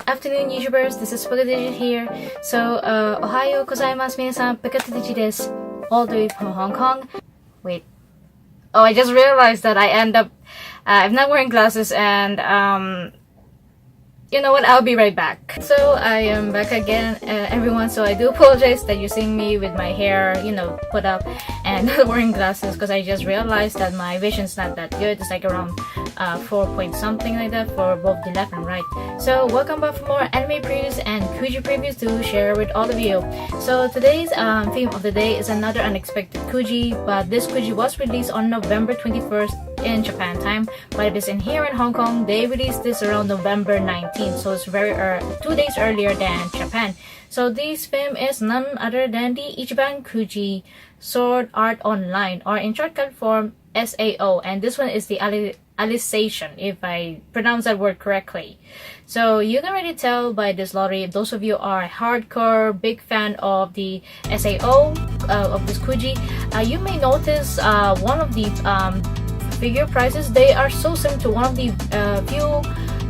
afternoon, YouTubers. This is Pokediged here. So, Ohayo gozaimasu, minasan. Pokediged desu. All the way from Hong Kong. Wait. Oh, I just realized that I'm not wearing glasses and, you know what, I'll be right back. So I am back again, everyone, so I do apologize that you're seeing me with my hair, put up and not wearing glasses, because I just realized that my vision's not that good. It's like around 4 point something like that for both the left and right. So welcome back for more anime previews and Kuji previews to share with all of you. So today's theme of the day is another unexpected Kuji, but this Kuji was released on November 21st in Japan time, but it is in here in Hong Kong. They released this around November 19th, so it's very 2 days earlier than Japan. So this film is none other than the Ichiban Kuji Sword Art Online, or in shortcut form SAO, and this one is the Alicization, if I pronounce that word correctly. So you can already tell by this lottery, if those of you are a hardcore big fan of the SAO of this Kuji, you may notice one of the figure prices, they are so similar to one of the few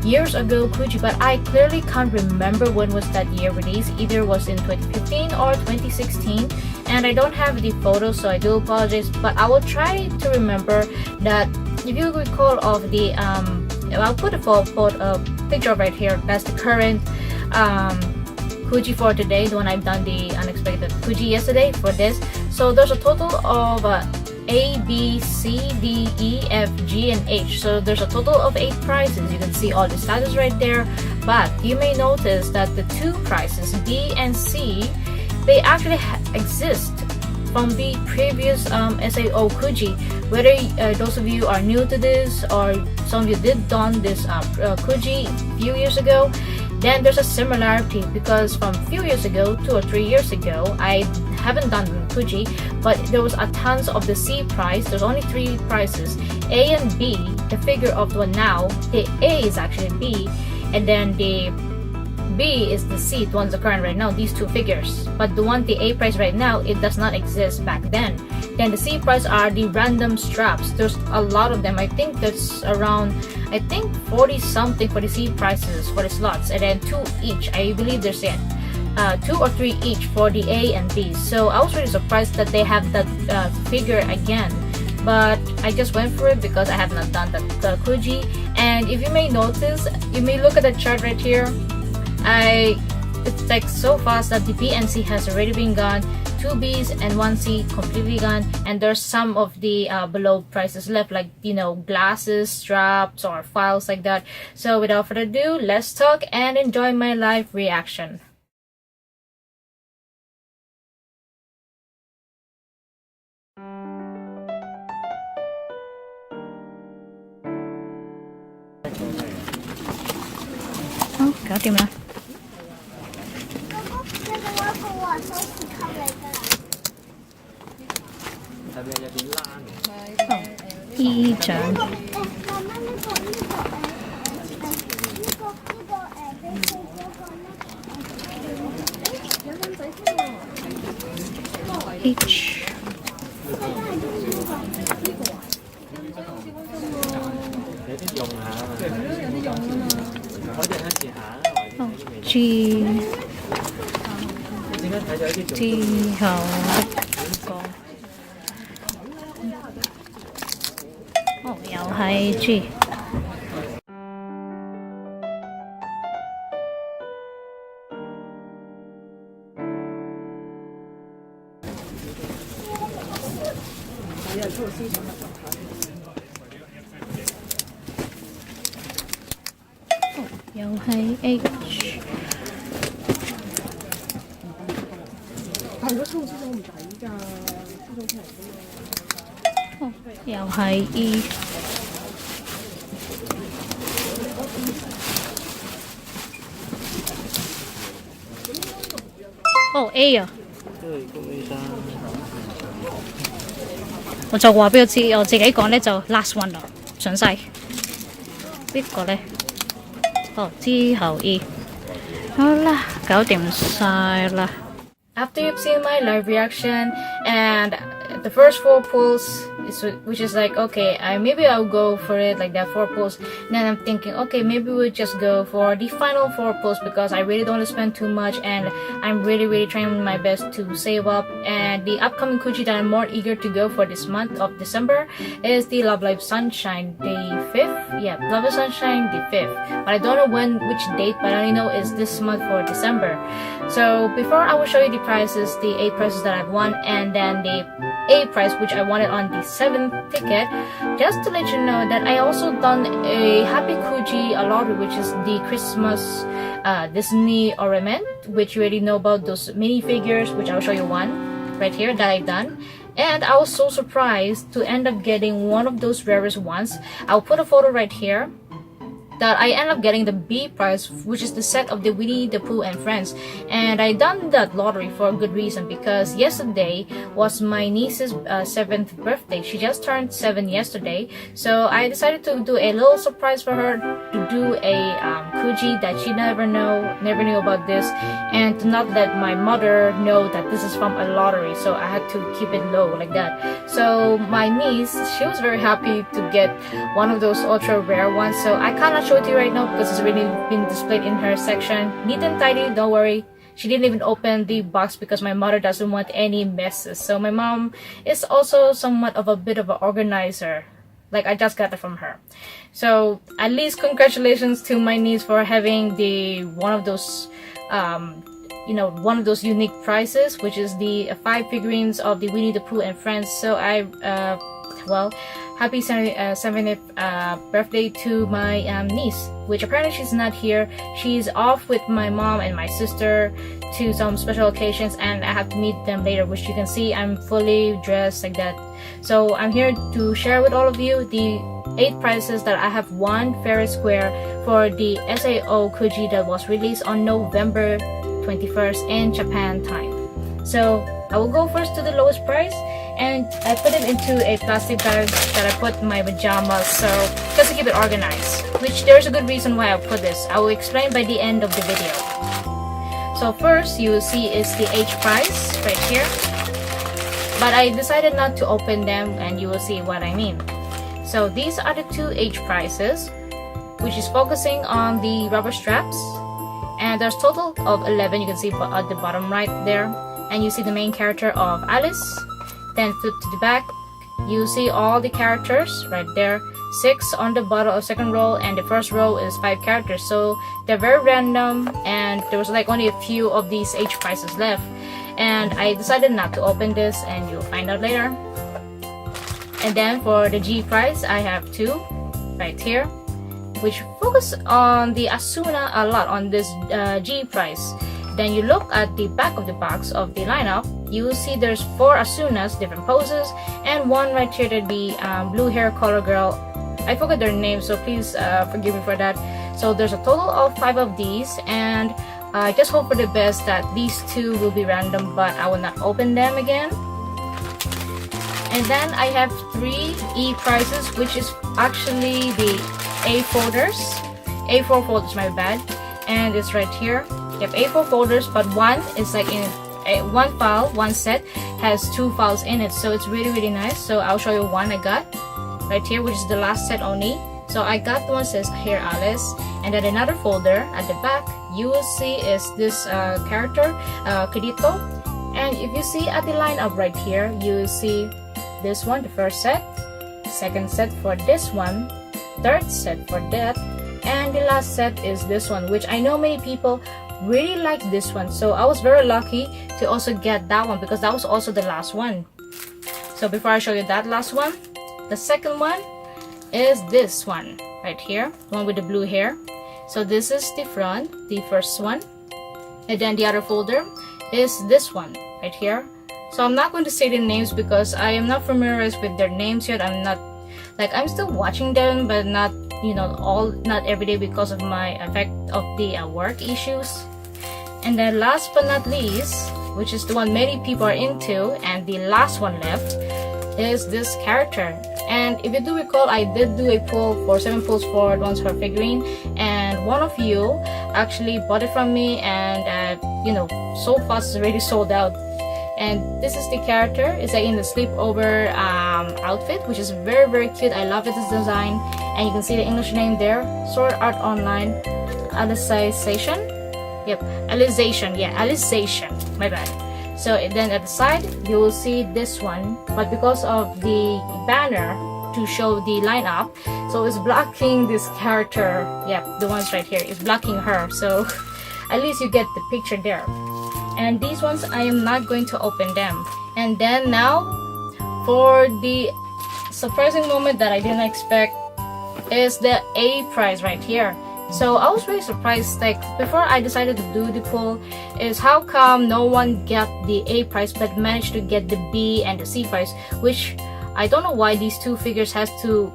years ago Kuji, but I clearly can't remember when was that year released. Either was in 2015 or 2016, and I don't have the photos, so I do apologize, but I will try to remember that. If you recall of the I'll put a picture right here. That's the current Kuji for today, the one I've done the unexpected Kuji yesterday for this. So there's a total of A, B, C, D, E, F, G, and H. So there's a total of 8 prizes. You can see all the status right there. But you may notice that the 2 prizes, B and C, they actually exist from the previous SAO Kuji. Whether those of you are new to this, or some of you did done this Kuji a few years ago, then there's a similarity, because from a few years ago, 2 or 3 years ago, I haven't done Kuji, but there was a tons of the C prize. There's only 3 prizes, A and B. The figure of the one now, the A is actually B, and then the B is the C, the one's the current right now, these 2 figures. But the one, the A prize right now, it does not exist back then. Then the C prize are the random straps. There's a lot of them. I think there's around 40 something for the C prizes for the slots, and then 2 each. I believe there's 2 or 3 each for the A and B. So I was really surprised that they have that figure again. But I just went for it because I have not done the Kuji. And if you may notice, you may look at the chart right here. It's like so fast that the B and C has already been gone, 2 B's and 1 C completely gone, and there's some of the below prices left, like glasses, straps, or files like that. So without further ado, let's talk and enjoy my live reaction. Oh, 搞掂啦。衣獎H G 之後又係 G。又係 H。但係如果抽唔抵㗎，抽平㗎嘛。又係 E。哦 A 啊！我就話俾佢知，我自己講咧就 last one 啦，上晒呢個咧。哦，之後 E。好啦，搞掂晒啦。After you've seen my live reaction and the first 4 pulls which is like, okay, maybe I'll go for it, like that 4 pulls. Then I'm thinking, okay, maybe we'll just go for the final 4 pulls because I really don't want to spend too much, and I'm really trying my best to save up. And the upcoming Kuji that I'm more eager to go for this month of December is the Love Live Sunshine, the 5th. Yeah, Love Live Sunshine, the 5th. But I don't know which date, but I only know it's this month for December. So before I will show you the prices, the 8 prices that I've won, and then the 8 price which I wanted on the 7th ticket, just to let you know that I also done a Happy Kuji lottery, which is the Christmas Disney ornament, which you already know about those minifigures, which I'll show you one right here that I've done. And I was so surprised to end up getting one of those rarest ones. I'll put a photo right here that I ended up getting the B prize, which is the set of the Winnie the Pooh and Friends. And I done that lottery for a good reason, because yesterday was my niece's 7th birthday. She just turned 7 yesterday, so I decided to do a little surprise for her, to do a Kuji that she never knew about this, and to not let my mother know that this is from a lottery. So I had to keep it low like that. So my niece, she was very happy to get one of those ultra rare ones. So I cannot show it to you right now because it's already been displayed in her section, neat and tidy, don't worry. She didn't even open the box because my mother doesn't want any messes. So my mom is also somewhat of a bit of an organizer. Like, I just got it from her. So at least congratulations to my niece for having one of those unique prizes, which is the 5 figurines of the Winnie the Pooh and Friends. So happy 70th birthday to my niece, which apparently she's not here. She's off with my mom and my sister to some special occasions, and I have to meet them later, which you can see I'm fully dressed like that. So I'm here to share with all of you the 8 prizes that I have won fair and square for the SAO Kuji that was released on November 21st in Japan time. So I will go first to the lowest price, and I put it into a plastic bag that I put my pajamas, so just to keep it organized, which there's a good reason why I put this. I will explain by the end of the video. So first you will see is the H prize right here, but I decided not to open them, and you will see what I mean. So these are the 2 H prizes, which is focusing on the rubber straps, and there's total of 11. You can see at the bottom right there, and you see the main character of Alice. Then flip to the back, you see all the characters right there, 6 on the bottom of 2nd row, and the 1st row is 5 characters. So they're very random, and there was like only a few of these H prizes left, and I decided not to open this, and you'll find out later. And then for the G prize, I have 2 right here, which focus on the Asuna a lot on this G prize. Then you look at the back of the box of the lineup, you will see there's 4 Asunas, different poses, and one right here that be blue hair color girl. I forgot their name, so please forgive me for that. So there's a total of 5 of these, and I just hope for the best that these 2 will be random, but I will not open them again. And then I have 3 E prizes, which is actually the A4 folders, my bad, and it's right here. You have A4 folders, but one is like in one file, one set has 2 files in it, so it's really nice. So I'll show you one I got right here, which is the last set only. So I got the one that says here Alice, and then another folder at the back you will see is this character Kirito. And if you see at the lineup right here, you will see this one, the first set, second set for this one, third set for that, and the last set is this one, which I know many people really like this one. So I was very lucky to also get that one because that was also the last one. So before I show you that last one, the second one is this one right here, the one with the blue hair. So this is the front, the first one, and then the other folder is this one right here. So I'm not going to say the names because I am not familiarized with their names yet. I'm still watching them, but not not every day because of my effect of the work issues. And then last but not least, which is the one many people are into, and the last one left, is this character. And if you do recall, I did do a poll for 7 pulls for one's her figurine, and one of you actually bought it from me, and so fast it's already sold out. And this is the character. It's like in the sleepover outfit, which is very cute. I love this design. And you can see the English name there, Sword Art Online Alicization. Yep, Alicization. Yeah, Alicization. My bad. So then at the side, you will see this one, but because of the banner to show the lineup, so it's blocking this character. Yep, the ones right here is blocking her. So at least you get the picture there. And these ones, I am not going to open them. And then now, for the surprising moment that I didn't expect, is the A prize right here. So I was really surprised, like before I decided to do the poll, is how come no one got the A prize but managed to get the B and the C prize, which I don't know why these two figures has to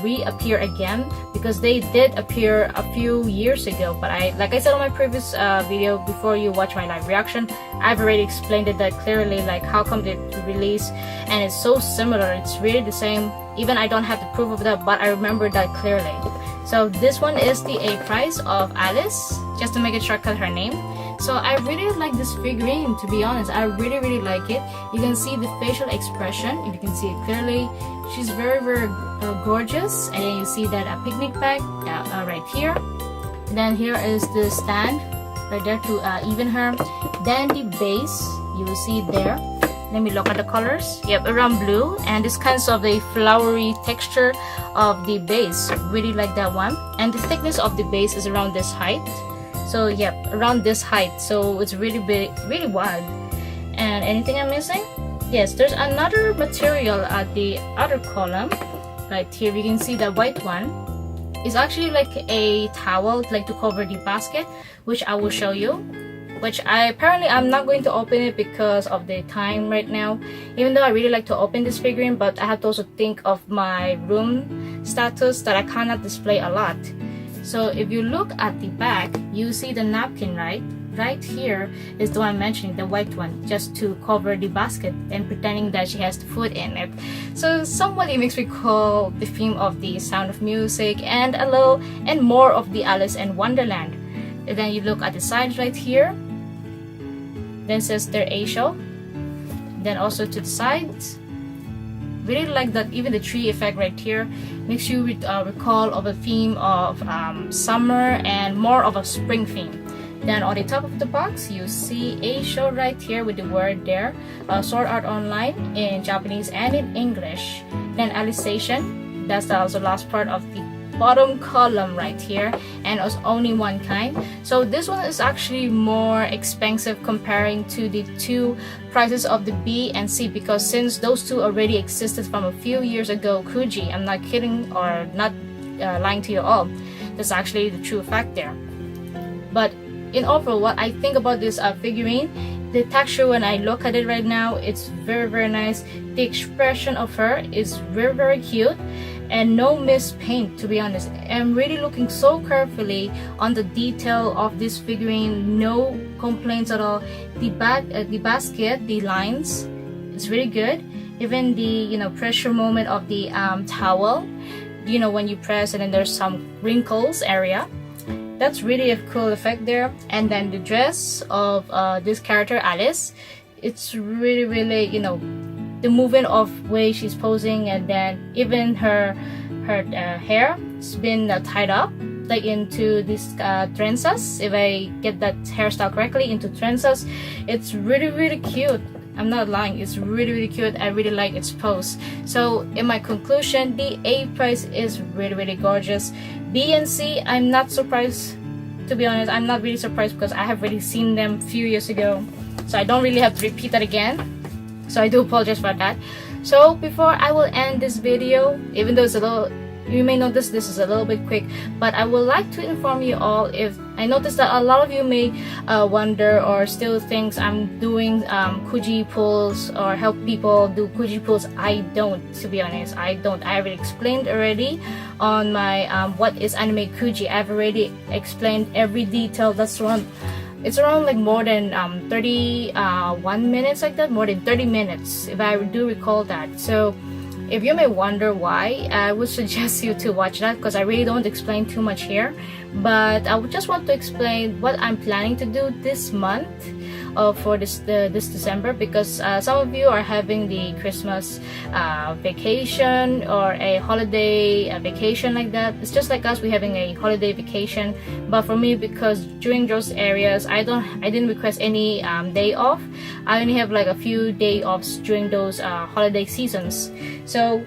reappear again, because they did appear a few years ago. But like I said on my previous video, before you watch my live reaction, I've already explained it that clearly, like how come they release and it's so similar, it's really the same. Even I don't have the proof of that, but I remember that clearly. So this one is the A prize of Alice, just to make it shortcut her name. So I really like this figurine, to be honest. I really like it. You can see the facial expression, if you can see it clearly. She's very gorgeous. And then you see that a picnic bag right here. And then here is the stand right there to even her. Then the base, you will see there. Let me look at the colors. Yep, around blue, and this kinds of the flowery texture of the base. Really like that one. And the thickness of the base is around this height. So yep, around this height. So it's really big, really wide. And anything I'm missing? Yes, there's another material at the other column. Right here, we can see the white one. It's actually like a towel, like to cover the basket, which I will show you. Which I'm not going to open it because of the time right now, even though I really like to open this figurine, but I have to also think of my room status that I cannot display a lot. So if you look at the back, you see the napkin, right here is the one I'm mentioning, the white one, just to cover the basket and pretending that she has the food in it. So somewhat it makes me recall the theme of the Sound of Music and a little and more of the Alice in Wonderland. And then you look at the sides right here. Then says their A show. Then also to the sides. Really like that, even the tree effect right here makes you recall of a theme of summer and more of a spring theme. Then on the top of the box, you see A show right here with the word there, Sword Art Online in Japanese and in English. Then Alicization, that's also the last part of the bottom column right here, and it was only one kind. So this one is actually more expensive comparing to the two prices of the B and C, because since those two already existed from a few years ago, Kuji, I'm not kidding or not lying to you all, that's actually the true fact there. But in overall, what I think about this figurine, the texture when I look at it right now, it's very nice. The expression of her is very cute. And no missed paint, to be honest. I'm really looking so carefully on the detail of this figurine. No complaints at all. The basket, the lines, it's really good. Even the pressure moment of the towel, when you press and then there's some wrinkles area. That's really a cool effect there. And then the dress of this character Alice, it's really the movement of way she's posing, and then even her hair has been tied up like into these trenzas. If I get that hairstyle correctly, into trenzas, it's really cute. I'm not lying, it's really cute. I really like its pose. So in my conclusion, the A price is really gorgeous. B and C, I'm not surprised, to be honest. I'm not really surprised because I have already seen them a few years ago, so I don't really have to repeat that again. So I do apologize for that. So before I will end this video, even though it's a little, you may notice this is a little bit quick, but I would like to inform you all, if I notice that a lot of you may wonder or still think I'm doing Kuji pulls or help people do Kuji pulls. I don't, to be honest. I don't. I already explained already on my what is Anime Kuji. I've already explained every detail. That's one. It's around like more than 31 minutes, like that, more than 30 minutes if I do recall that. So if you may wonder why, I would suggest you to watch that, because I really don't explain too much here. But I would just want to explain what I'm planning to do this month for this December, because some of you are having the Christmas vacation or a holiday vacation like that. It's just like us, we're having a holiday vacation. But for me, because during those areas I didn't request any day off. I only have like a few day offs during those holiday seasons. So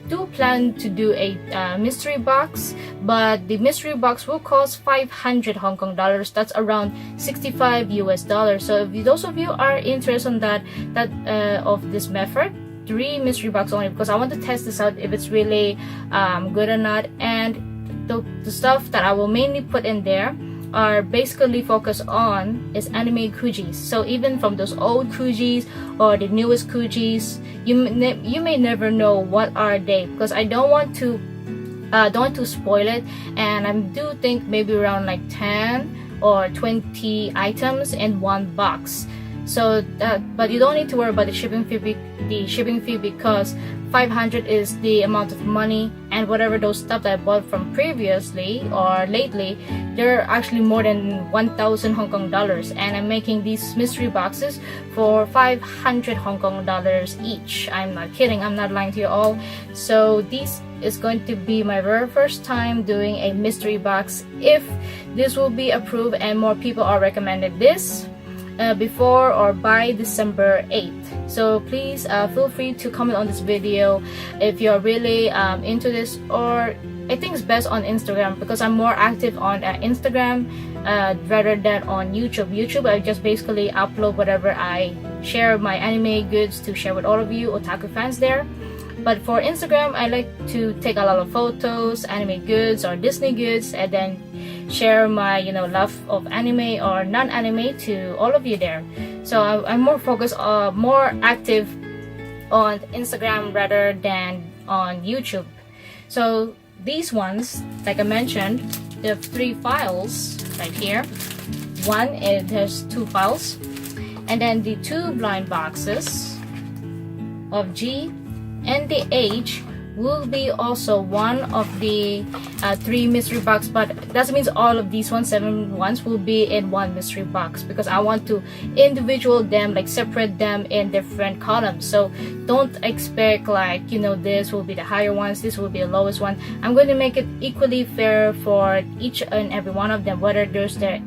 do plan to do a mystery box, but the mystery box will cost 500 Hong Kong dollars. That's around 65 US dollars. So if those of you are interested in that of this method, 3 mystery box only, because I want to test this out if it's really good or not. And the stuff that I will mainly put in there are basically focused on is anime Kujis. So even from those old Kujis or the newest Kujis, you may never know what are they, because I don't want to spoil it. And I do think maybe around like 10 or 20 items in one box. So but you don't need to worry about the shipping fee, because 500 is the amount of money, and whatever those stuff that I bought from previously or lately, they're actually more than 1,000 Hong Kong dollars, and I'm making these mystery boxes for 500 Hong Kong dollars each. I'm not kidding, I'm not lying to you all. So this is going to be my very first time doing a mystery box. If this will be approved and more people are recommended this before or by December 8th. So please feel free to comment on this video if you're really into this, or I think it's best on Instagram, because I'm more active on Instagram rather than on YouTube. I just basically upload whatever I share my anime goods to share with all of you otaku fans there. But for Instagram, I like to take a lot of photos, anime goods or Disney goods, and then share my love of anime or non-anime to all of you there. So I'm more focused, more active on Instagram rather than on YouTube. So these ones, like I mentioned, there are 3 files right here. One is there's 2 files, and then the 2 blind boxes of G and the H will be also one of the 3 mystery box, but that means all of these 7 ones will be in one mystery box, because I want to individual them, like separate them in different columns. So don't expect like this will be the higher ones, this will be the lowest one. I'm going to make it equally fair for each and every one of them, whether there's the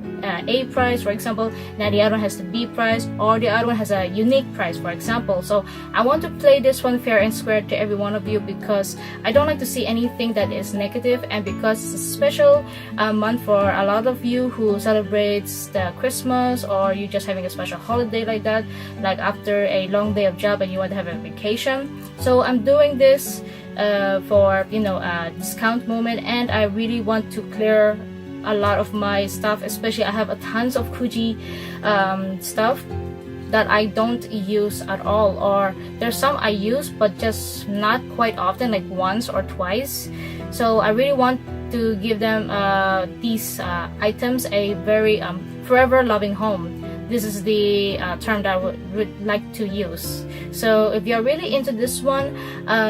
A price, for example, now the other one has the B price, or the other one has a unique price, for example. So I want to play this one fair and square to every one of you, because I don't like to see anything that is negative, and because it's a special month for a lot of you who celebrates the Christmas, or you just having a special holiday like that, like after a long day of job and you want to have a vacation. So I'm doing this for a discount moment, and I really want to clear a lot of my stuff, especially I have a tons of Kuji stuff that I don't use at all, or there's some I use but just not quite often, like once or twice. So I really want to give them these items a very forever loving home. This is the term that I would like to use. So if you're really into this one,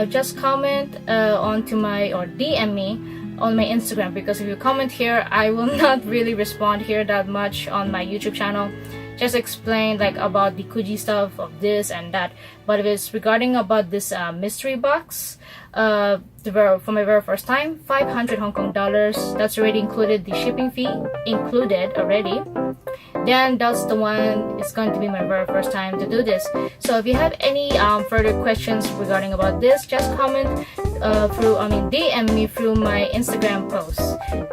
just comment onto my, or DM me on my Instagram, because if you comment here, I will not really respond here that much on my YouTube channel. Just explain like about the Kuji stuff of this and that. But if it's regarding about this mystery box, for my very first time, 500 Hong Kong dollars, that's already included the shipping fee, included already. Then that's the one, it's going to be my very first time to do this. So if you have any further questions regarding about this, just comment DM me through my Instagram post.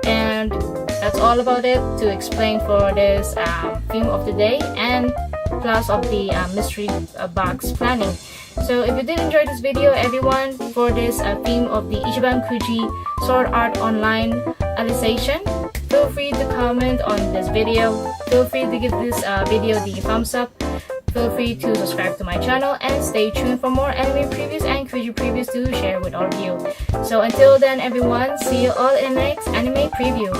And that's all about it to explain for this theme of the day, and plus of the mystery box planning. So if you did enjoy this video, everyone, for this theme of the Ichiban Kuji Sword Art Online Alicization, feel free to comment on this video. Feel free to give this video the thumbs up. Feel free to subscribe to my channel, and stay tuned for more anime previews and Kuji previews to share with all of you. So until then, everyone, see you all in the next anime preview.